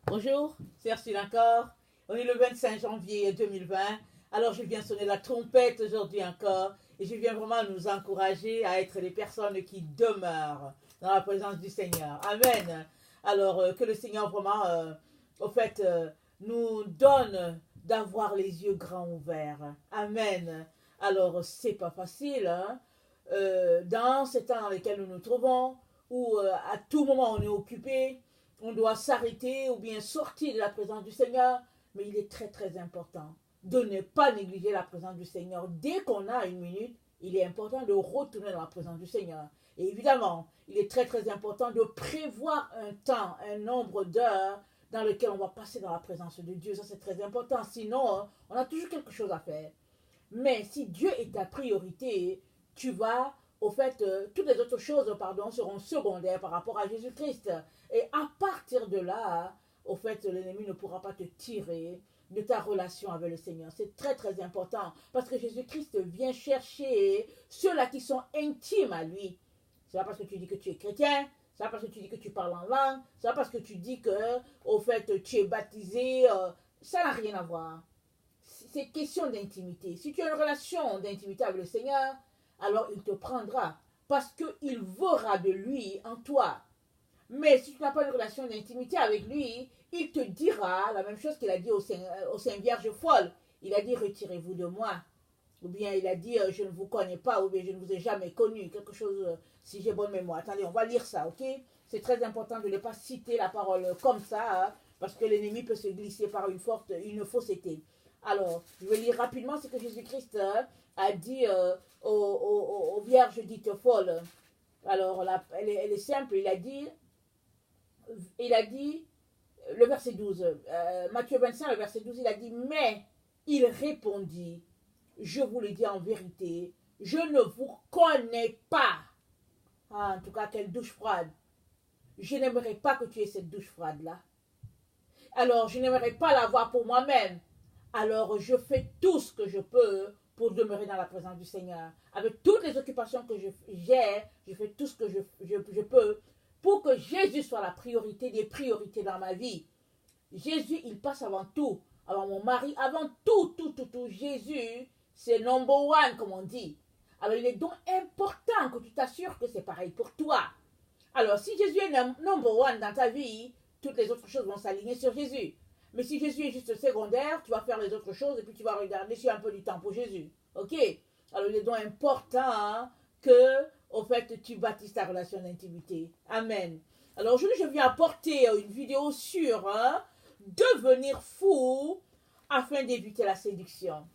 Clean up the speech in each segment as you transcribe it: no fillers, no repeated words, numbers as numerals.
Bonjour, c'est Ursule encore. On est le 25 janvier 2020. Alors je viens sonner la trompette aujourd'hui encore et je viens vraiment nous encourager à être les personnes qui demeurent dans la présence du Seigneur. Amen. Alors que le Seigneur vraiment, au fait, nous donne d'avoir les yeux grands ouverts. Amen. Alors c'est pas facile, hein? Dans ces temps dans lesquels nous nous trouvons, où à tout moment on est occupé, on doit s'arrêter ou bien sortir de la présence du Seigneur, mais il est très très important de ne pas négliger la présence du Seigneur. Dès qu'on a une minute, il est important de retourner dans la présence du Seigneur. Et évidemment, il est très très important de prévoir un temps, un nombre d'heures dans lequel on va passer dans la présence de Dieu. Ça c'est très important. Sinon, on a toujours quelque chose à faire. Mais si Dieu est ta priorité, tu vas, au fait, toutes les autres choses, pardon, seront secondaires par rapport à Jésus-Christ. Et à partir de là, au fait, l'ennemi ne pourra pas te tirer de ta relation avec le Seigneur. C'est très très important parce que Jésus-Christ vient chercher ceux-là qui sont intimes à lui. C'est pas parce que tu dis que tu es chrétien, c'est pas parce que tu dis que tu parles en langue, c'est pas parce que tu dis que, au fait, tu es baptisé, ça n'a rien à voir. C'est question d'intimité. Si tu as une relation d'intimité avec le Seigneur, alors il te prendra parce qu'il verra de lui en toi. Mais si tu n'as pas une relation d'intimité avec lui, il te dira la même chose qu'il a dit aux Saint Vierges folles. Il a dit retirez-vous de moi. Ou bien il a dit je ne vous connais pas, ou bien je ne vous ai jamais connu. Quelque chose, si j'ai bonne mémoire. Attendez, on va lire ça, ok? C'est très important de ne pas citer la parole comme ça, hein, parce que l'ennemi peut se glisser par une fausseté. Alors, je vais lire rapidement ce que Jésus-Christ a dit aux vierges dites folles. Alors, elle est simple. Il a dit, le verset 12, Matthieu 25, le verset 12, il a dit, mais il répondit, je vous le dis en vérité, je ne vous connais pas. Ah, en tout cas, quelle douche froide. Je n'aimerais pas que tu aies cette douche froide-là. Alors, je n'aimerais pas l'avoir pour moi-même. Alors, je fais tout ce que je peux pour demeurer dans la présence du Seigneur. Avec toutes les occupations que j'ai, je fais tout ce que je peux pour que Jésus soit la priorité des priorités dans ma vie. Jésus, il passe avant tout. Avant mon mari, avant tout. Jésus, c'est number one, comme on dit. Alors, il est donc important que tu t'assures que c'est pareil pour toi. Alors, si Jésus est number one dans ta vie, toutes les autres choses vont s'aligner sur Jésus. Mais si Jésus est juste secondaire, tu vas faire les autres choses et puis tu vas regarder si tu as un peu du temps pour Jésus. Ok? Alors, il est donc important que, au fait, tu bâtisses ta relation d'intimité. Amen. Alors, aujourd'hui, je viens apporter une vidéo sur devenir fou afin d'éviter la séduction.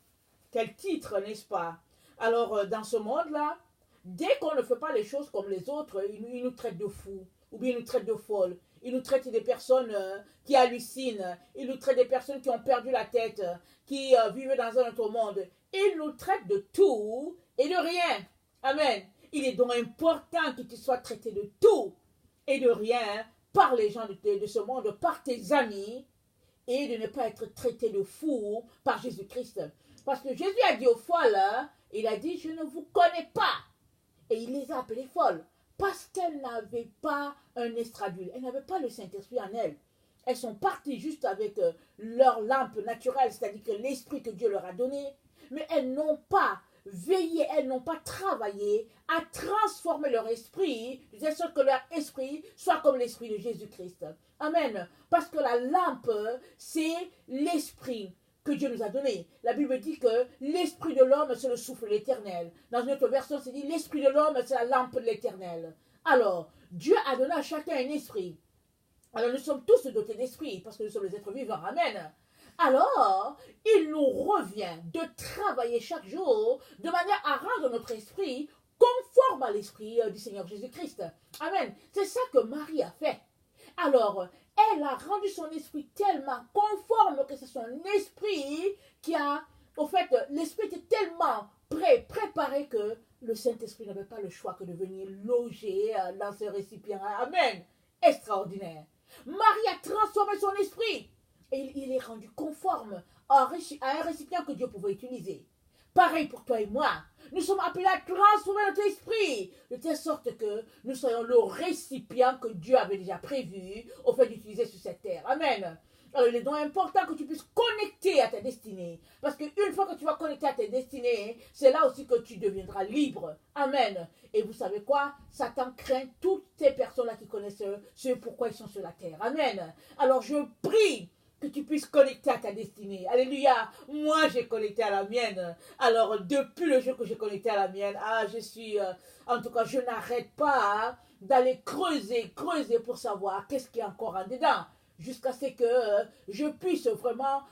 Quel titre, n'est-ce pas? Alors, dans ce monde-là, dès qu'on ne fait pas les choses comme les autres, ils nous traitent de fous, ou bien ils nous traitent de folles. Ils nous traitent des personnes qui hallucinent. Ils nous traitent des personnes qui ont perdu la tête, qui vivent dans un autre monde. Ils nous traitent de tout et de rien. Amen. Il est donc important que tu sois traité de tout et de rien par les gens de ce monde, par tes amis, et de ne pas être traité de fou par Jésus-Christ. Parce que Jésus a dit aux folles, il a dit, je ne vous connais pas. Et il les a appelées folles. Parce qu'elles n'avaient pas un estradule. Elles n'avaient pas le Saint-Esprit en elles. Elles sont parties juste avec leur lampe naturelle, c'est-à-dire que l'esprit que Dieu leur a donné. Mais elles n'ont pas veillé, elles n'ont pas travaillé à transformer leur esprit, de telle sorte que leur esprit soit comme l'esprit de Jésus-Christ. Amen. Parce que la lampe, c'est l'esprit que Dieu nous a donné. La Bible dit que l'esprit de l'homme, c'est le souffle de l'éternel. Dans une autre version, c'est dit l'esprit de l'homme, c'est la lampe de l'éternel. Alors, Dieu a donné à chacun un esprit. Alors, nous sommes tous dotés d'esprit, parce que nous sommes les êtres vivants. Amen. Alors, il nous revient de travailler chaque jour de manière à rendre notre esprit conforme à l'esprit du Seigneur Jésus-Christ. Amen. C'est ça que Marie a fait. Alors, elle a rendu son esprit tellement conforme que c'est son esprit qui a, au fait, l'esprit était tellement préparé que le Saint-Esprit n'avait pas le choix que de venir loger dans ce récipient. Amen. Extraordinaire. Marie a transformé son esprit et il est rendu conforme à un récipient que Dieu pouvait utiliser. pareil pour toi et moi. Nous sommes appelés à transformer notre esprit, de telle sorte que nous soyons le récipient que Dieu avait déjà prévu au fait d'utiliser sur cette terre. Amen. Alors, il est donc important que tu puisses connecter à ta destinée. Parce qu'une fois que tu vas connecter à ta destinée, c'est là aussi que tu deviendras libre. Amen. Et vous savez quoi? Satan craint toutes ces personnes-là qui connaissent ce pourquoi ils sont sur la terre. Amen. Alors, je prie que tu puisses connecter à ta destinée. Alléluia. Moi, j'ai connecté à la mienne. Alors, depuis le jour que j'ai connecté à la mienne, je suis... en tout cas, je n'arrête pas d'aller creuser pour savoir qu'est-ce qu'il y a encore en dedans. Jusqu'à ce que je puisse vraiment,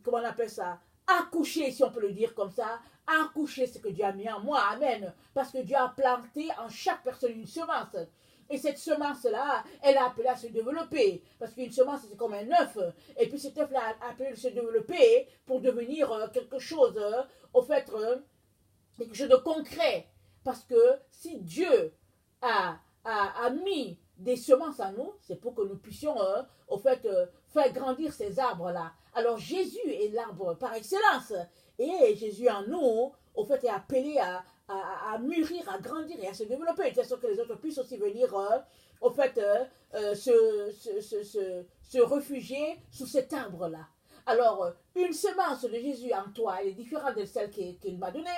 comment on appelle ça, accoucher, si on peut le dire comme ça, accoucher ce que Dieu a mis en moi. Amen. Parce que Dieu a planté en chaque personne une semence. Et cette semence-là, elle a appelé à se développer. Parce qu'une semence, c'est comme un œuf. Et puis cet œuf-là a appelé à se développer pour devenir quelque chose, au fait, quelque chose de concret. Parce que si Dieu a mis des semences en nous, c'est pour que nous puissions, au fait, faire grandir ces arbres-là. Alors Jésus est l'arbre par excellence. Et Jésus en nous, au fait, est appelé à mûrir, à grandir et à se développer, de sorte que les autres puissent aussi venir, au fait, se réfugier sous cet arbre-là. Alors, une semence de Jésus en toi, elle est différente de celle qu'il m'a donnée.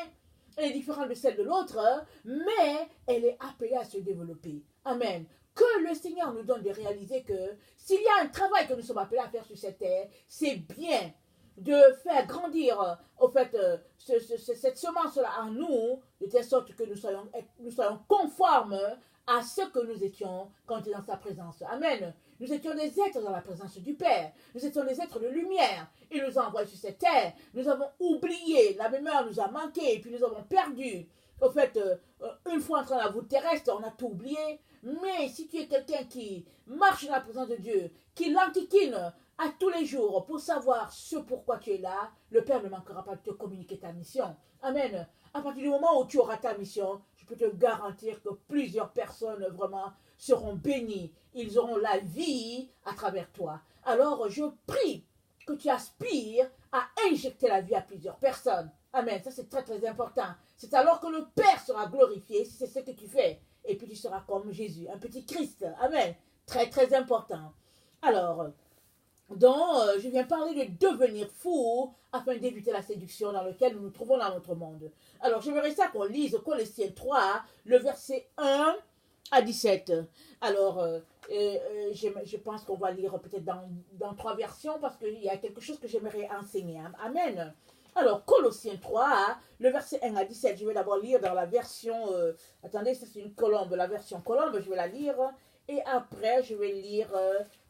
Elle est différente de celle de l'autre, mais elle est appelée à se développer. Amen. Que le Seigneur nous donne de réaliser que s'il y a un travail que nous sommes appelés à faire sur cette terre, c'est bien de faire grandir, au fait, cette semence-là en nous, de telle sorte que nous soyons conformes à ce que nous étions quand nous étions dans sa présence. Amen. Nous étions des êtres dans la présence du Père. Nous étions des êtres de lumière. Il nous a envoyés sur cette terre. Nous avons oublié, la mémoire nous a manqué, et puis nous avons perdu. Au fait, une fois entré dans la voûte terrestre, on a tout oublié. Mais si tu es quelqu'un qui marche dans la présence de Dieu, qui l'enquiquine à tous les jours pour savoir ce pourquoi tu es là, le Père ne manquera pas de te communiquer ta mission. Amen. À partir du moment où tu auras ta mission, je peux te garantir que plusieurs personnes vraiment seront bénies. Ils auront la vie à travers toi. Alors je prie que tu aspires à injecter la vie à plusieurs personnes. Amen. Ça c'est très très important. C'est alors que le Père sera glorifié si c'est ce que tu fais. Et puis tu seras comme Jésus, un petit Christ. Amen. Très très important. Alors, je viens parler de devenir fou afin d'éviter la séduction dans laquelle nous nous trouvons dans notre monde. Alors, j'aimerais ça qu'on lise Colossiens 3, le verset 1 à 17. Alors, je pense qu'on va lire peut-être dans 3 versions parce qu'il y a quelque chose que j'aimerais enseigner. Amen. Alors, Colossiens 3, le verset 1 à 17, je vais d'abord lire dans la version... attendez, ça c'est une colombe, la version colombe, je vais la lire. Et après, je vais lire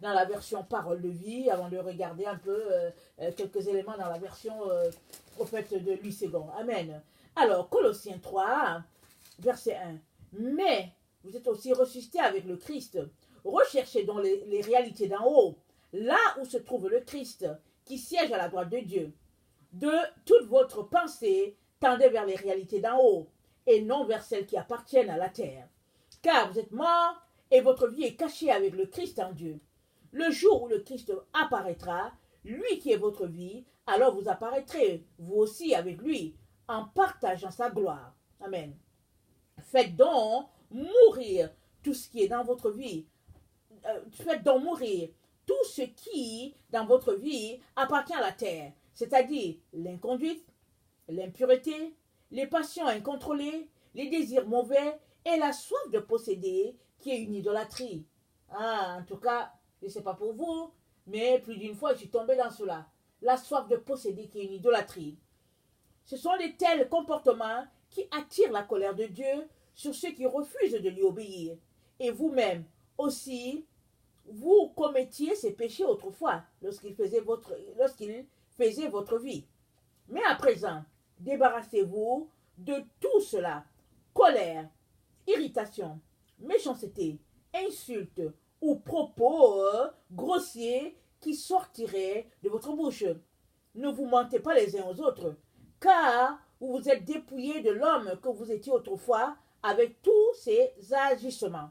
dans la version parole de vie, avant de regarder un peu quelques éléments dans la version prophète de Louis II. Amen. Alors, Colossiens 3, verset 1. Mais vous êtes aussi ressuscités avec le Christ. Recherchez donc les réalités d'en haut, là où se trouve le Christ, qui siège à la droite de Dieu. De toute votre pensée, tendez vers les réalités d'en haut, et non vers celles qui appartiennent à la terre. Car vous êtes morts, et votre vie est cachée avec le Christ en Dieu. Le jour où le Christ apparaîtra, lui qui est votre vie, alors vous apparaîtrez, vous aussi avec lui, en partageant sa gloire. Amen. Faites donc mourir tout ce qui est dans votre vie. Faites donc mourir tout ce qui, dans votre vie, appartient à la terre, c'est-à-dire l'inconduite, l'impureté, les passions incontrôlées, les désirs mauvais et la soif de posséder, qui est une idolâtrie. En tout cas, je ne sais pas pour vous, mais plus d'une fois, je suis tombée dans cela. La soif de posséder, qui est une idolâtrie. Ce sont de tels comportements qui attirent la colère de Dieu sur ceux qui refusent de lui obéir. Et vous-même aussi, vous commettiez ces péchés autrefois, lorsqu'il faisait votre vie. Mais à présent, débarrassez-vous de tout cela. Colère, irritation, méchanceté, insulte ou propos grossiers qui sortiraient de votre bouche. Ne vous mentez pas les uns aux autres, car vous vous êtes dépouillés de l'homme que vous étiez autrefois avec tous ses agissements.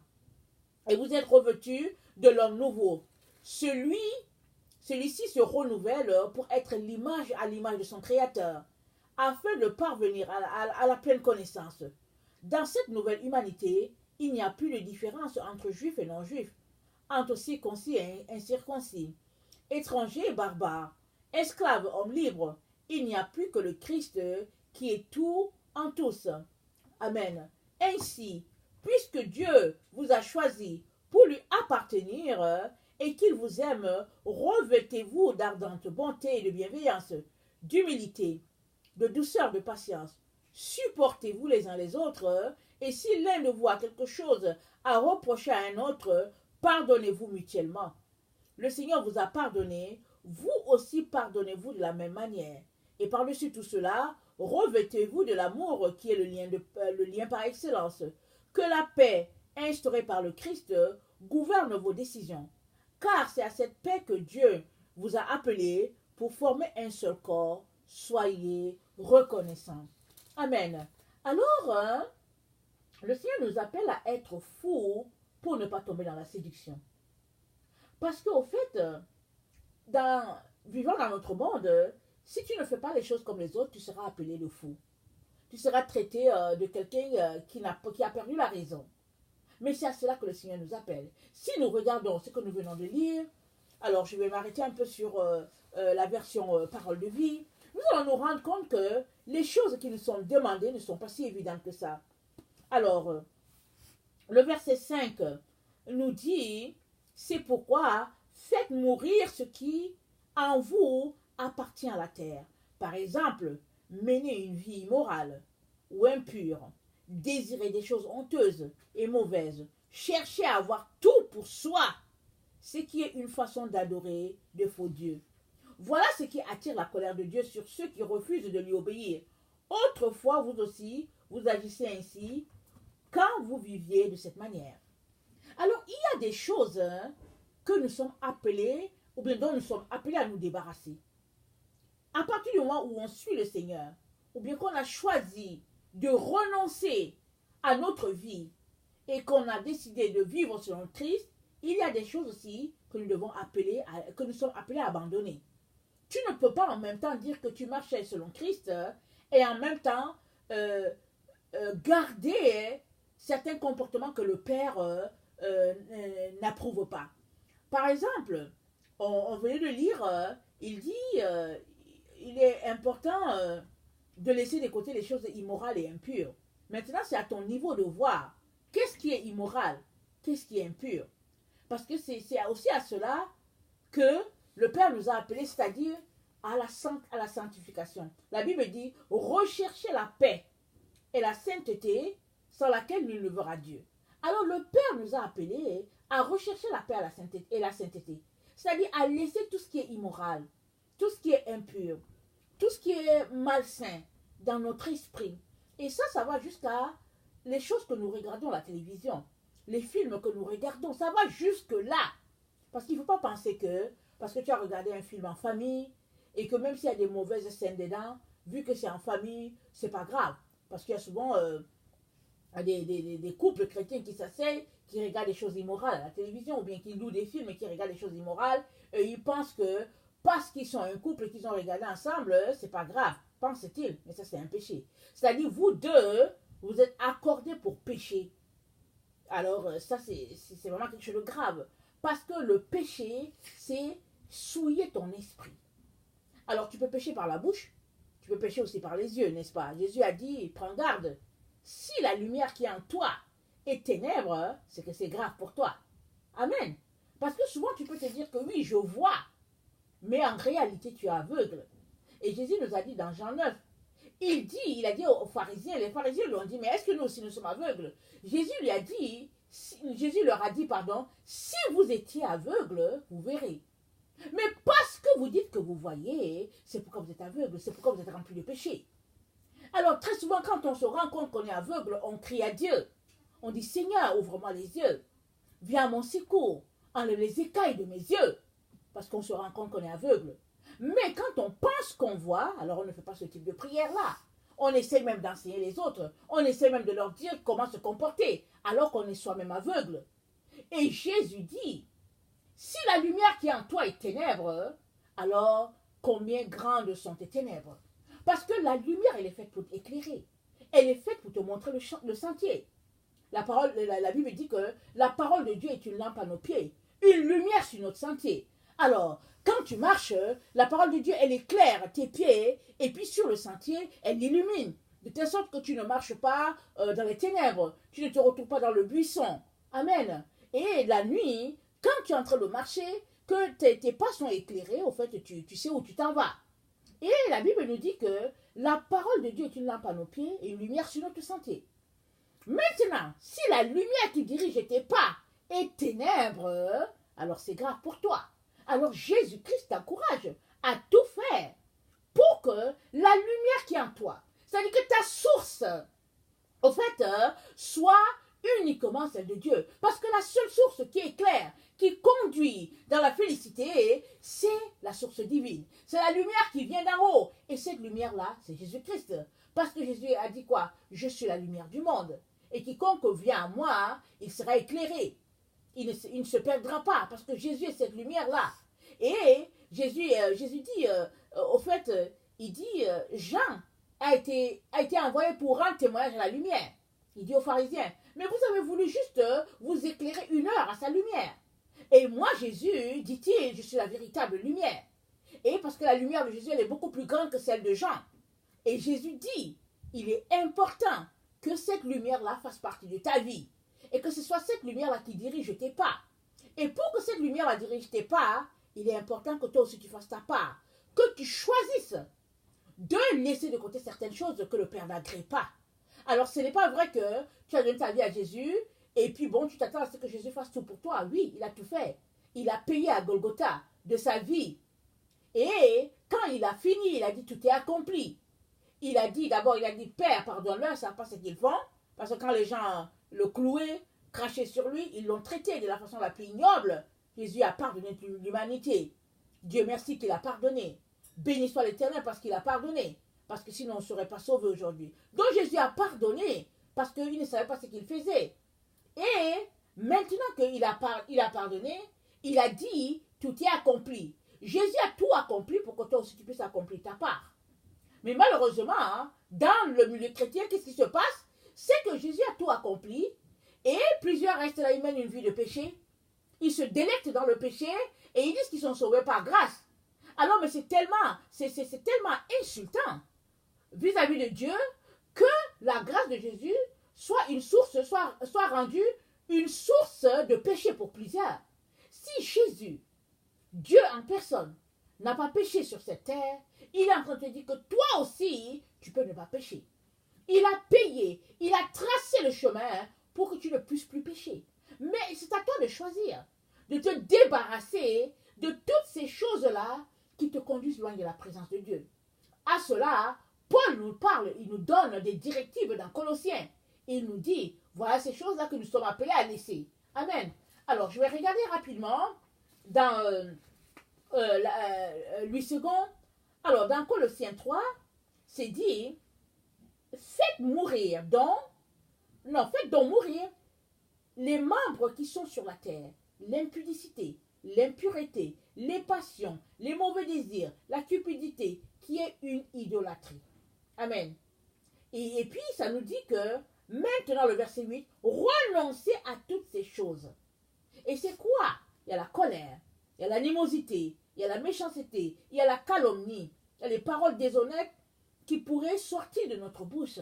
Et vous êtes revêtus de l'homme nouveau. Celui-ci se renouvelle pour être à l'image de son Créateur, afin de parvenir à la pleine connaissance. Dans cette nouvelle humanité, il n'y a plus de différence entre juifs et non-juifs, entre circoncis et incirconcis, étrangers et barbares, esclaves, hommes libres. Il n'y a plus que le Christ qui est tout en tous. Amen. Ainsi, puisque Dieu vous a choisi pour lui appartenir et qu'il vous aime, revêtez-vous d'ardente bonté et de bienveillance, d'humilité, de douceur, de patience. Supportez-vous les uns les autres, et si l'un de vous a quelque chose à reprocher à un autre, pardonnez-vous mutuellement. Le Seigneur vous a pardonné, vous aussi pardonnez-vous de la même manière. Et par-dessus tout cela, revêtez-vous de l'amour qui est le lien par excellence. Que la paix instaurée par le Christ gouverne vos décisions. Car c'est à cette paix que Dieu vous a appelé pour former un seul corps. Soyez reconnaissants. Amen. Alors, le Seigneur nous appelle à être fous pour ne pas tomber dans la séduction. Parce qu'au fait, vivant dans notre monde, si tu ne fais pas les choses comme les autres, tu seras appelé le fou. Tu seras traité de quelqu'un qui a perdu la raison. Mais c'est à cela que le Seigneur nous appelle. Si nous regardons ce que nous venons de lire, alors je vais m'arrêter un peu sur la version parole de vie, nous allons nous rendre compte que les choses qui nous sont demandées ne sont pas si évidentes que ça. Alors, le verset 5 nous dit, c'est pourquoi faites mourir ce qui en vous appartient à la terre. Par exemple, mener une vie immorale ou impure, désirer des choses honteuses et mauvaises, chercher à avoir tout pour soi, ce qui est une façon d'adorer de faux dieux. Voilà ce qui attire la colère de Dieu sur ceux qui refusent de lui obéir. Autrefois, vous aussi, vous agissez ainsi quand vous viviez de cette manière. Alors, il y a des choses que nous sommes appelés, ou bien dont nous sommes appelés à nous débarrasser. À partir du moment où on suit le Seigneur, ou bien qu'on a choisi de renoncer à notre vie et qu'on a décidé de vivre selon Christ, il y a des choses aussi que nous sommes appelés à abandonner. Tu ne peux pas en même temps dire que tu marchais selon Christ et en même temps garder certains comportements que le Père n'approuve pas. Par exemple, on venait de lire, il dit, il est important de laisser de côté les choses immorales et impures. Maintenant, c'est à ton niveau de voir qu'est-ce qui est immoral, qu'est-ce qui est impur. Parce que c'est aussi à cela que le Père nous a appelés, c'est-à-dire à la sanctification. La Bible dit, recherchez la paix et la sainteté sans laquelle nul ne verra Dieu. Alors le Père nous a appelés à rechercher la paix et la sainteté. C'est-à-dire à laisser tout ce qui est immoral, tout ce qui est impur, tout ce qui est malsain dans notre esprit. Et ça va jusqu'à les choses que nous regardons à la télévision, les films que nous regardons, ça va jusque-là. Parce qu'il ne faut pas penser que, parce que tu as regardé un film en famille, et que même s'il y a des mauvaises scènes dedans, vu que c'est en famille, c'est pas grave. Parce qu'il y a souvent des couples chrétiens qui s'asseyent, qui regardent des choses immorales à la télévision, ou bien qui louent des films et qui regardent des choses immorales, et ils pensent que parce qu'ils sont un couple et qu'ils ont regardé ensemble, c'est pas grave, pensent-ils, mais ça c'est un péché. C'est-à-dire, vous deux, vous êtes accordés pour pécher. Alors, ça c'est vraiment quelque chose de grave. Parce que le péché, c'est souiller ton esprit. Alors, tu peux pécher par la bouche, tu peux pécher aussi par les yeux, n'est-ce pas? Jésus a dit, prends garde. Si la lumière qui est en toi est ténèbres, c'est que c'est grave pour toi. Amen. Parce que souvent, tu peux te dire que oui, je vois, mais en réalité, tu es aveugle. Et Jésus nous a dit dans Jean 9, il a dit aux pharisiens, les pharisiens lui ont dit, mais est-ce que nous aussi nous sommes aveugles? Jésus leur a dit, si vous étiez aveugle, vous verrez. Mais parce que vous dites que vous voyez, c'est pourquoi vous êtes aveugle, c'est pourquoi vous êtes rempli de péché. Alors très souvent, quand on se rend compte qu'on est aveugle, on crie à Dieu. On dit, Seigneur, ouvre-moi les yeux. Viens à mon secours. Enlève les écailles de mes yeux. Parce qu'on se rend compte qu'on est aveugle. Mais quand on pense qu'on voit, alors on ne fait pas ce type de prière-là. On essaie même d'enseigner les autres. On essaie même de leur dire comment se comporter, alors qu'on est soi-même aveugle. Et Jésus dit, si la lumière qui est en toi est ténèbres, alors combien grandes sont tes ténèbres? Parce que la lumière, elle est faite pour t'éclairer. Elle est faite pour te montrer le sentier. La Bible dit que la parole de Dieu est une lampe à nos pieds, une lumière sur notre sentier. Alors, quand tu marches, la parole de Dieu, elle éclaire tes pieds, et puis sur le sentier, elle l'illumine. De telle sorte que tu ne marches pas dans les ténèbres, tu ne te retrouves pas dans le buisson. Amen. Et la nuit, quand tu es en train de marcher, que tes pas sont éclairés, au fait, tu sais où tu t'en vas. Et la Bible nous dit que la parole de Dieu est une lampe à nos pieds et une lumière sur notre sentier. Maintenant, si la lumière qui dirige tes pas est ténèbres, alors c'est grave pour toi. Alors Jésus-Christ t'encourage à tout faire pour que la lumière qui est en toi, c'est-à-dire que ta source, au fait, soit uniquement celle de Dieu. Parce que la seule source qui est claire, qui conduit dans la félicité, c'est la source divine. C'est la lumière qui vient d'en haut. Et cette lumière-là, c'est Jésus-Christ. Parce que Jésus a dit quoi? Je suis la lumière du monde. Et quiconque vient à moi, il sera éclairé. Il ne se perdra pas, parce que Jésus est cette lumière-là. Et Jésus dit, au fait, il dit, Jean a été envoyé pour rendre témoignage à la lumière. Il dit aux pharisiens, mais vous avez voulu juste vous éclairer 1 heure à sa lumière. Et moi, Jésus, dit-il, je suis la véritable lumière. Et parce que la lumière de Jésus, elle est beaucoup plus grande que celle de Jean. Et Jésus dit, il est important que cette lumière-là fasse partie de ta vie. Et que ce soit cette lumière-là qui dirige tes pas. Et pour que cette lumière-là dirige tes pas, il est important que toi aussi tu fasses ta part. Que tu choisisses de laisser de côté certaines choses que le Père n'agrée pas. Alors ce n'est pas vrai que tu as donné ta vie à Jésus et puis bon, tu t'attends à ce que Jésus fasse tout pour toi. Oui, il a tout fait. Il a payé à Golgotha de sa vie. Et quand il a fini, il a dit tout est accompli. Il a dit d'abord, il a dit Père, pardonne-leur, ils ne savent pas ce qu'ils font. Parce que quand les gens le clouaient, crachaient sur lui, ils l'ont traité de la façon la plus ignoble. Jésus a pardonné l'humanité. Dieu merci qu'il a pardonné. Béni soit l'Éternel parce qu'il a pardonné. Parce que sinon on ne serait pas sauvé aujourd'hui. Donc Jésus a pardonné parce qu'il ne savait pas ce qu'il faisait. Et maintenant qu'il a pardonné, il a dit tout est accompli. Jésus a tout accompli pour que toi aussi tu puisses accomplir ta part. Mais malheureusement, dans le milieu chrétien, qu'est-ce qui se passe? C'est que Jésus a tout accompli et plusieurs restent là, ils mènent une vie de péché. Ils se délectent dans le péché et ils disent qu'ils sont sauvés par grâce. Alors, mais c'est tellement insultant vis-à-vis de Dieu que la grâce de Jésus soit une source, soit rendue une source de péché pour plusieurs. Si Jésus, Dieu en personne, n'a pas péché sur cette terre, il est en train de te dire que toi aussi, tu peux ne pas pécher. Il a payé, il a tracé le chemin pour que tu ne puisses plus pécher. Mais c'est à toi de choisir, de te débarrasser de toutes ces choses-là qui te conduisent loin de la présence de Dieu. À cela, Paul nous parle, il nous donne des directives dans Colossiens. Il nous dit, voilà ces choses-là que nous sommes appelés à laisser. Amen. Alors, je vais regarder rapidement dans Louis II. Alors, dans Colossiens 3, c'est dit, faites donc mourir les membres qui sont sur la terre, l'impudicité, l'impureté, les passions, les mauvais désirs, la cupidité, qui est une idolâtrie. Amen. Et puis, ça nous dit que, maintenant, le verset 8, renoncez à toutes ces choses. Et c'est quoi? Il y a la colère, il y a l'animosité, il y a la méchanceté, il y a la calomnie, il y a les paroles déshonnêtes qui pourraient sortir de notre bouche.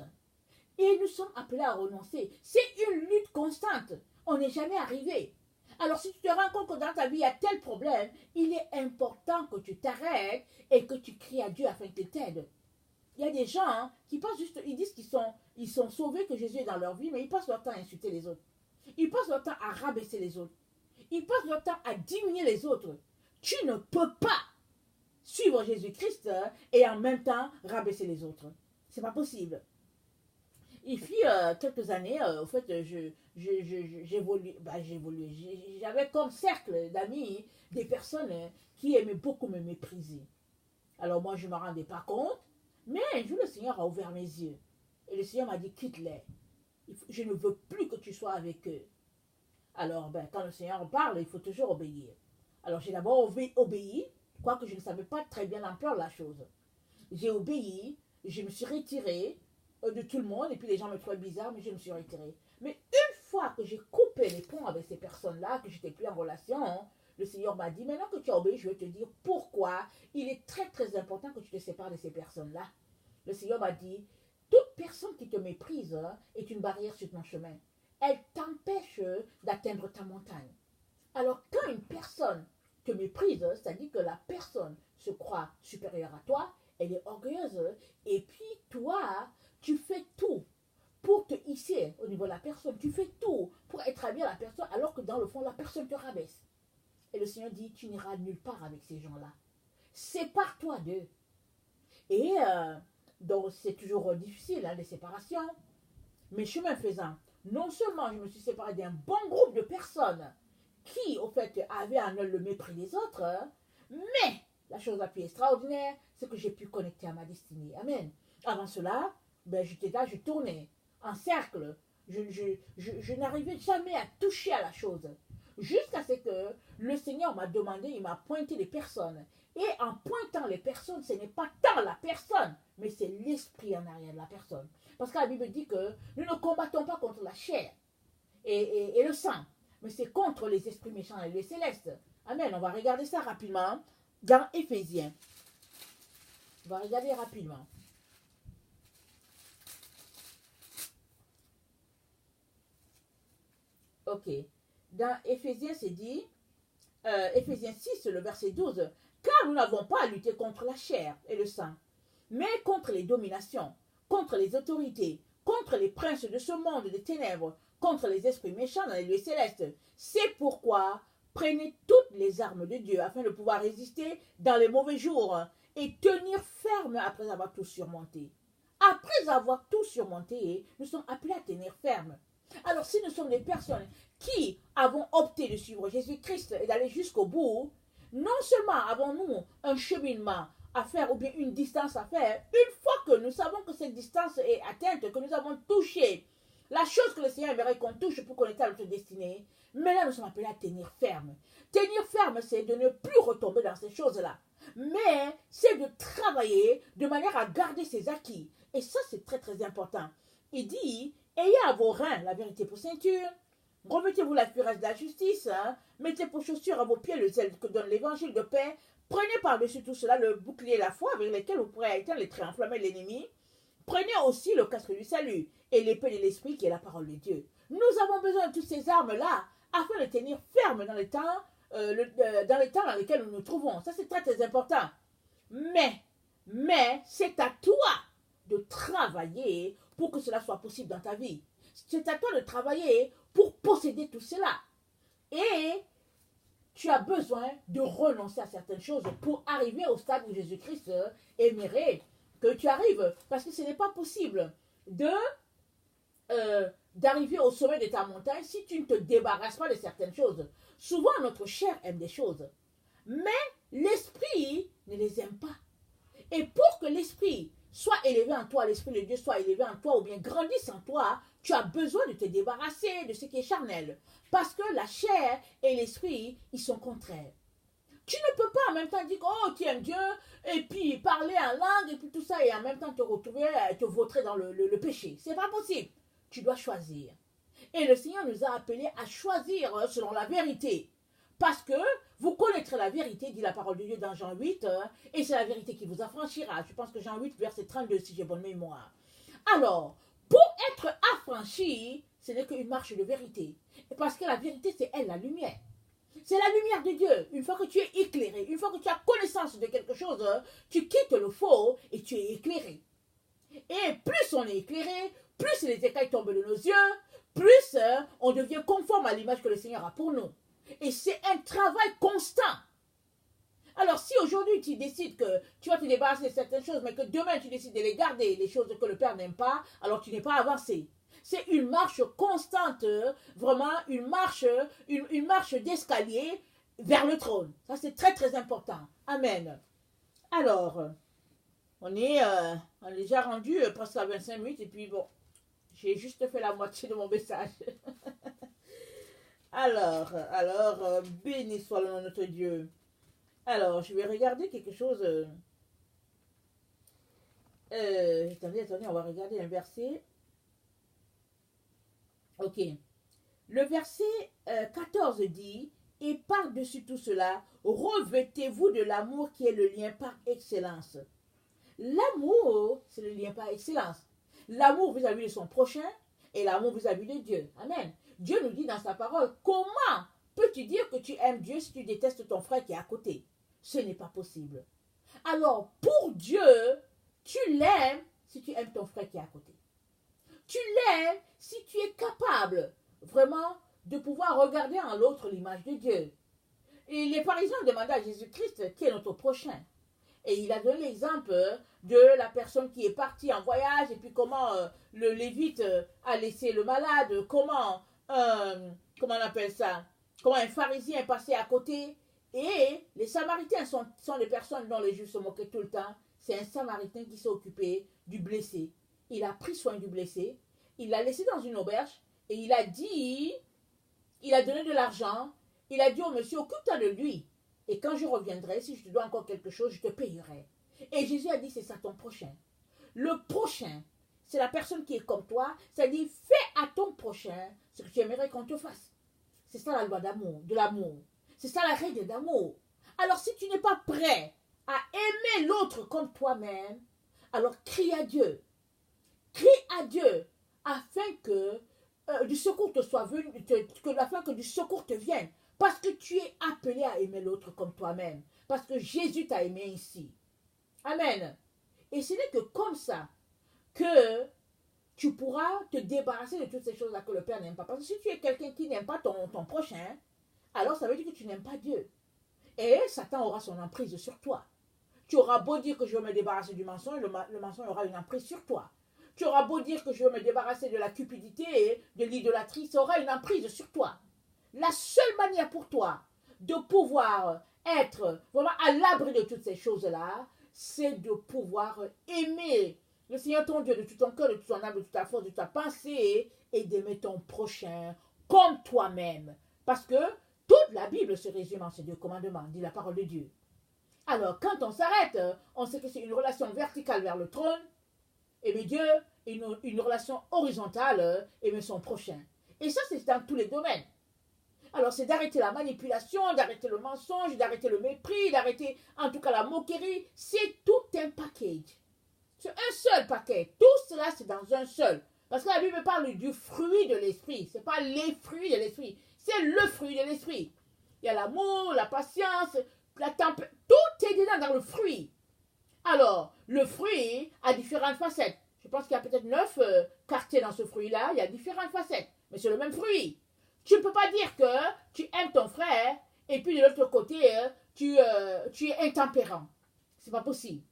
Et nous sommes appelés à renoncer. C'est une lutte constante. On n'est jamais arrivé. Alors si tu te rends compte que dans ta vie, il y a tel problème, il est important que tu t'arrêtes et que tu cries à Dieu afin qu'il t'aide. Il y a des gens qui passent juste, ils disent qu'ils sont sauvés, que Jésus est dans leur vie, mais ils passent leur temps à insulter les autres. Ils passent leur temps à rabaisser les autres. Ils passent leur temps à diminuer les autres. Tu ne peux pas suivre Jésus-Christ et en même temps rabaisser les autres. C'est pas possible. Et puis, quelques années, au fait, j'évolue. J'avais comme cercle d'amis des personnes qui aimaient beaucoup me mépriser. Alors moi, je ne me rendais pas compte, mais un jour, le Seigneur a ouvert mes yeux. Et le Seigneur m'a dit, quitte-les. Je ne veux plus que tu sois avec eux. Alors, quand le Seigneur parle, il faut toujours obéir. Alors, j'ai d'abord obéi, quoique je ne savais pas très bien l'ampleur de la chose. J'ai obéi, je me suis retirée de tout le monde, et puis les gens me trouvaient bizarre, mais je me suis retirée. Mais une fois que j'ai coupé les ponts avec ces personnes-là, que j'étais plus en relation, le Seigneur m'a dit, maintenant que tu as obéi, je vais te dire pourquoi il est très très important que tu te sépares de ces personnes-là. Le Seigneur m'a dit, toute personne qui te méprise est une barrière sur ton chemin. Elle t'empêche d'atteindre ta montagne. Alors quand une personne te méprise, c'est-à-dire que la personne se croit supérieure à toi, elle est orgueilleuse, et puis toi, tu fais tout pour te hisser au niveau de la personne, tu fais tout pour être ami à la personne, alors que dans le fond, la personne te rabaisse. Et le Seigneur dit, tu n'iras nulle part avec ces gens-là. Sépare-toi d'eux. Et donc, c'est toujours difficile, hein, les séparations. Mais chemin faisant, non seulement je me suis séparée d'un bon groupe de personnes qui, au fait, avaient en eux le mépris des autres, mais la chose la plus extraordinaire, c'est que j'ai pu connecter à ma destinée. Amen. Avant cela, ben, j'étais là, je tournais en cercle. Je n'arrivais jamais à toucher à la chose. Jusqu'à ce que le Seigneur m'a demandé, il m'a pointé les personnes. Et en pointant les personnes, ce n'est pas tant la personne, mais c'est l'esprit en arrière de la personne. Parce que la Bible dit que nous ne combattons pas contre la chair et le sang, mais c'est contre les esprits méchants et les célestes. Amen. On va regarder ça rapidement dans Éphésiens. On va regarder rapidement. Ok. Dans Éphésiens, c'est dit, Éphésiens 6, le verset 12, car nous n'avons pas à lutter contre la chair et le sang, mais contre les dominations, contre les autorités, contre les princes de ce monde des ténèbres, contre les esprits méchants dans les lieux célestes. C'est pourquoi prenez toutes les armes de Dieu afin de pouvoir résister dans les mauvais jours et tenir ferme après avoir tout surmonté. Après avoir tout surmonté, nous sommes appelés à tenir ferme. Alors si nous sommes des personnes qui avons opté de suivre Jésus-Christ et d'aller jusqu'au bout, non seulement avons-nous un cheminement à faire ou bien une distance à faire, une fois que nous savons que cette distance est atteinte, que nous avons touché la chose que le Seigneur aimerait qu'on touche pour connecter à notre destinée, maintenant nous sommes appelés à tenir ferme. Tenir ferme, c'est de ne plus retomber dans ces choses-là. Mais c'est de travailler de manière à garder ses acquis. Et ça, c'est très très important. Il dit, ayez à vos reins la vérité pour ceinture, revêtez-vous la cuirasse de la justice, mettez pour chaussures à vos pieds le zèle que donne l'évangile de paix, prenez par-dessus tout cela le bouclier et la foi avec lequel vous pourrez éteindre les traits enflammés de l'ennemi. Prenez aussi le casque du salut et l'épée de l'esprit qui est la parole de Dieu. Nous avons besoin de toutes ces armes-là afin de tenir ferme dans les temps dans lesquels nous nous trouvons. Ça, c'est très très important. Mais c'est à toi de travailler pour que cela soit possible dans ta vie. C'est à toi de travailler pour posséder tout cela. Et tu as besoin de renoncer à certaines choses pour arriver au stade où Jésus-Christ aimerait que tu arrives. Parce que ce n'est pas possible d'arriver au sommet de ta montagne si tu ne te débarrasses pas de certaines choses. Souvent, notre chair aime des choses, mais l'esprit ne les aime pas. Et pour que l'esprit soit élevé en toi, l'esprit de Dieu soit élevé en toi ou bien grandisse en toi, tu as besoin de te débarrasser de ce qui est charnel. Parce que la chair et l'esprit, ils sont contraires. Tu ne peux pas en même temps dire oh tu aimes Dieu et puis parler en langue et puis tout ça et en même temps te retrouver te vautrer dans le péché. C'est pas possible. Tu dois choisir. Et le Seigneur nous a appelés à choisir selon la vérité. Parce que vous connaîtrez la vérité, dit la parole de Dieu dans Jean 8, et c'est la vérité qui vous affranchira. Je pense que Jean 8, verset 32, si j'ai bonne mémoire. Alors, pour être affranchi, ce n'est qu'une marche de vérité. Parce que la vérité, c'est elle, la lumière. C'est la lumière de Dieu. Une fois que tu es éclairé, une fois que tu as connaissance de quelque chose, tu quittes le faux et tu es éclairé. Et plus on est éclairé, plus les écailles tombent de nos yeux, plus on devient conforme à l'image que le Seigneur a pour nous. Et c'est un travail constant. Alors si aujourd'hui tu décides que tu vas te débarrasser de certaines choses, mais que demain tu décides de les garder, les choses que le Père n'aime pas, alors tu n'es pas avancé. C'est une marche constante, vraiment une marche d'escalier vers le trône. Ça c'est très très important. Amen. Alors, on est déjà rendu presque à 25 minutes et puis bon, j'ai juste fait la moitié de mon message. Alors, béni soit le nom de notre Dieu. Alors, je vais regarder quelque chose. Attendez, on va regarder un verset. Ok. Le verset 14 dit, et par-dessus tout cela, revêtez-vous de l'amour qui est le lien par excellence. L'amour, c'est le lien par excellence. L'amour vis-à-vis de son prochain et l'amour vis-à-vis de Dieu. Amen. Dieu nous dit dans sa parole, comment peux-tu dire que tu aimes Dieu si tu détestes ton frère qui est à côté? Ce n'est pas possible. Alors, pour Dieu, tu l'aimes si tu aimes ton frère qui est à côté. Tu l'aimes si tu es capable vraiment de pouvoir regarder en l'autre l'image de Dieu. Et les pharisiens demandaient à Jésus-Christ qui est notre prochain. Et il a donné l'exemple de la personne qui est partie en voyage et puis comment le Lévite a laissé le malade, comment on appelle ça, comment un pharisien est passé à côté. Et les Samaritains sont des personnes dont les Juifs se moquaient tout le temps. C'est un Samaritain qui s'est occupé du blessé. Il a pris soin du blessé, il l'a laissé dans une auberge et il a donné de l'argent, il a dit au monsieur, occupe-toi de lui. Et quand je reviendrai, si je te dois encore quelque chose, je te payerai. Et Jésus a dit, c'est ça ton prochain. Le prochain, c'est la personne qui est comme toi, c'est-à-dire, fais à ton prochain ce que tu aimerais qu'on te fasse. C'est ça la loi d'amour, de l'amour. C'est ça la règle d'amour. Alors, si tu n'es pas prêt à aimer l'autre comme toi-même, alors crie à Dieu. Crie à Dieu afin que du secours te soit venu, afin que du secours te vienne. Parce que tu es appelé à aimer l'autre comme toi-même. Parce que Jésus t'a aimé ici. Amen. Et ce n'est que comme ça que tu pourras te débarrasser de toutes ces choses-là que le Père n'aime pas. Parce que si tu es quelqu'un qui n'aime pas ton prochain, alors ça veut dire que tu n'aimes pas Dieu. Et Satan aura son emprise sur toi. Tu auras beau dire que je veux me débarrasser du mensonge, le mensonge aura une emprise sur toi. Tu auras beau dire que je veux me débarrasser de la cupidité et de l'idolâtrie, ça aura une emprise sur toi. La seule manière pour toi de pouvoir être vraiment à l'abri de toutes ces choses-là, c'est de pouvoir aimer le Seigneur ton Dieu de tout ton cœur, de toute ton âme, de toute ta force, de toute ta pensée et d'aimer ton prochain comme toi-même. Parce que toute la Bible se résume en ces 2 commandements, dit la parole de Dieu. Alors, quand on s'arrête, on sait que c'est une relation verticale vers le trône, aimer Dieu, et une relation horizontale, aimer son prochain. Et ça, c'est dans tous les domaines. Alors, c'est d'arrêter la manipulation, d'arrêter le mensonge, d'arrêter le mépris, d'arrêter en tout cas la moquerie. C'est tout un package. C'est un seul paquet. Tout cela, c'est dans un seul. Parce que la Bible parle du fruit de l'esprit. Ce n'est pas les fruits de l'esprit. C'est le fruit de l'esprit. Il y a l'amour, la patience, la tempête. Tout est dedans dans le fruit. Alors, le fruit a différentes facettes. Je pense qu'il y a peut-être 9 quartiers dans ce fruit-là. Il y a différentes facettes. Mais c'est le même fruit. Tu ne peux pas dire que tu aimes ton frère et puis de l'autre côté, tu es intempérant. Ce n'est pas possible.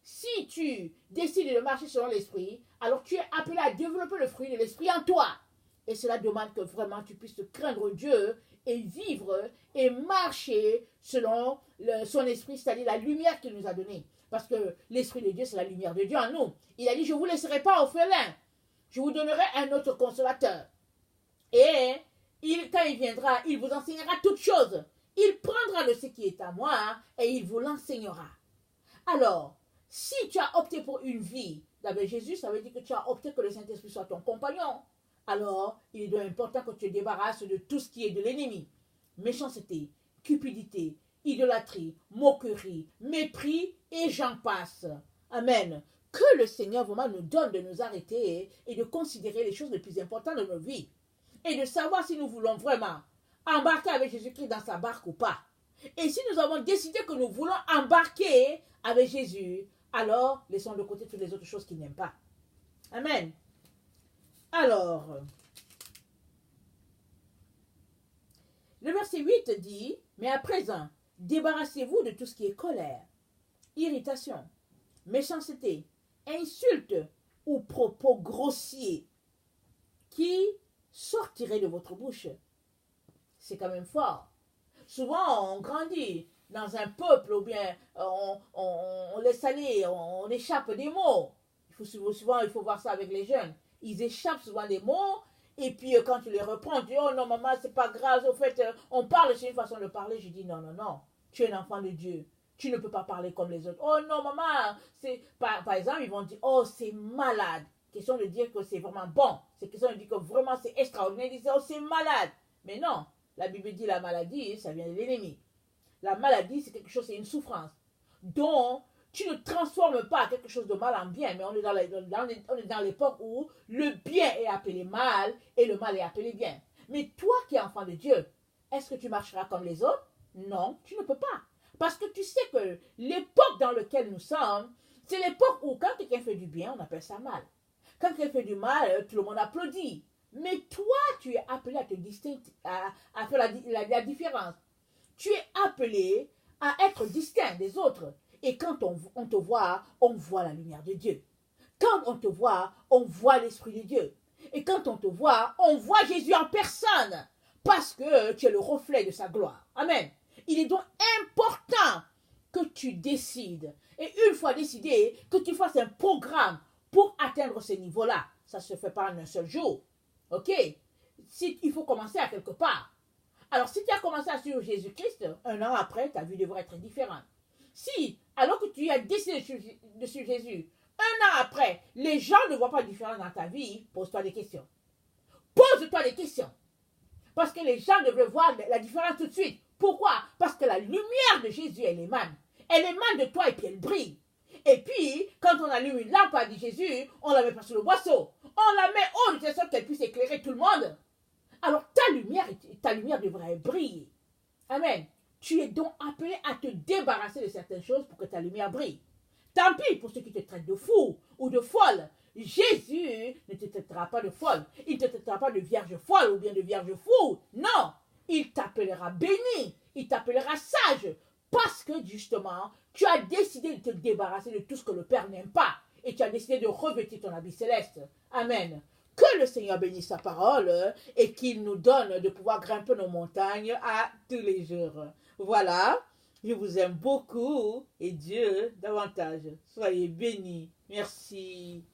Si tu décides de marcher selon l'esprit, alors tu es appelé à développer le fruit de l'esprit en toi. Et cela demande que vraiment tu puisses craindre Dieu et vivre et marcher selon son esprit, c'est-à-dire la lumière qu'il nous a donnée. Parce que l'esprit de Dieu, c'est la lumière de Dieu en nous. Il a dit, je ne vous laisserai pas orphelin. Je vous donnerai un autre consolateur. Et quand il viendra, il vous enseignera toutes choses. Il prendra de ce qui est à moi et il vous l'enseignera. Alors, si tu as opté pour une vie d'avec Jésus, ça veut dire que tu as opté que le Saint-Esprit soit ton compagnon. Alors, il est donc important que tu te débarrasses de tout ce qui est de l'ennemi. Méchanceté, cupidité, idolâtrie, moquerie, mépris et j'en passe. Amen. Que le Seigneur vraiment nous donne de nous arrêter et de considérer les choses les plus importantes de nos vies. Et de savoir si nous voulons vraiment embarquer avec Jésus-Christ dans sa barque ou pas. Et si nous avons décidé que nous voulons embarquer avec Jésus, alors laissons de côté toutes les autres choses qu'il n'aime pas. Amen. Alors, le verset 8 dit, mais à présent, débarrassez-vous de tout ce qui est colère, irritation, méchanceté, insulte ou propos grossiers qui sortiraient de votre bouche. C'est quand même fort. Souvent, on grandit dans un peuple ou bien on laisse aller, on échappe des mots. Souvent, il faut voir ça avec les jeunes. Ils échappent souvent des mots et puis quand tu les reprends, tu dis, oh non maman, c'est pas grave, au fait, on parle, c'est une façon de parler. Je dis, non, non, non, tu es un enfant de Dieu. tu ne peux pas parler comme les autres. Oh non, maman, c'est par exemple, ils vont dire, oh, c'est malade. Question de dire que c'est vraiment bon. C'est question de dire que vraiment c'est extraordinaire. Ils disent, oh, c'est malade. Mais non, la Bible dit la maladie, ça vient de l'ennemi. La maladie, c'est quelque chose, c'est une souffrance. Donc, tu ne transformes pas quelque chose de mal en bien, mais on est dans l'époque où le bien est appelé mal et le mal est appelé bien. Mais toi qui es enfant de Dieu, est-ce que tu marcheras comme les autres? Non, tu ne peux pas. Parce que tu sais que l'époque dans laquelle nous sommes, c'est l'époque où quand quelqu'un fait du bien, on appelle ça mal. Quand quelqu'un fait du mal, tout le monde applaudit. Mais toi, tu es appelé à te distinguer, à faire la différence. Tu es appelé à être distinct des autres. Et quand on te voit, on voit la lumière de Dieu. Quand on te voit, on voit l'Esprit de Dieu. Et quand on te voit, on voit Jésus en personne. Parce que tu es le reflet de sa gloire. Amen. Il est donc important que tu décides. Et une fois décidé, que tu fasses un programme pour atteindre ce niveau-là. Ça ne se fait pas en un seul jour. OK? Il faut commencer à quelque part. Alors, si tu as commencé à suivre Jésus-Christ, un an après, ta vie devrait être différente. Si, alors que tu as décidé de suivre Jésus, un an après, les gens ne voient pas de différence dans ta vie, pose-toi des questions. Pose-toi des questions. Parce que les gens devraient voir la différence tout de suite. Pourquoi? Parce que la lumière de Jésus, elle émane. Elle émane de toi et puis elle brille. Et puis, quand on allume une lampe à Jésus, on la met pas sur le boisseau. On la met haut de telle sorte qu'elle puisse éclairer tout le monde. Alors ta lumière devrait briller. Amen. Tu es donc appelé à te débarrasser de certaines choses pour que ta lumière brille. Tant pis pour ceux qui te traitent de fou ou de folle. Jésus ne te traitera pas de folle. Il ne te traitera pas de vierge folle ou bien de vierge fou. Non. Il t'appellera béni. Il t'appellera sage. Parce que justement, tu as décidé de te débarrasser de tout ce que le Père n'aime pas. Et tu as décidé de revêtir ton habit céleste. Amen. Que le Seigneur bénisse sa parole et qu'il nous donne de pouvoir grimper nos montagnes à tous les jours. Voilà, je vous aime beaucoup et Dieu davantage. Soyez bénis. Merci.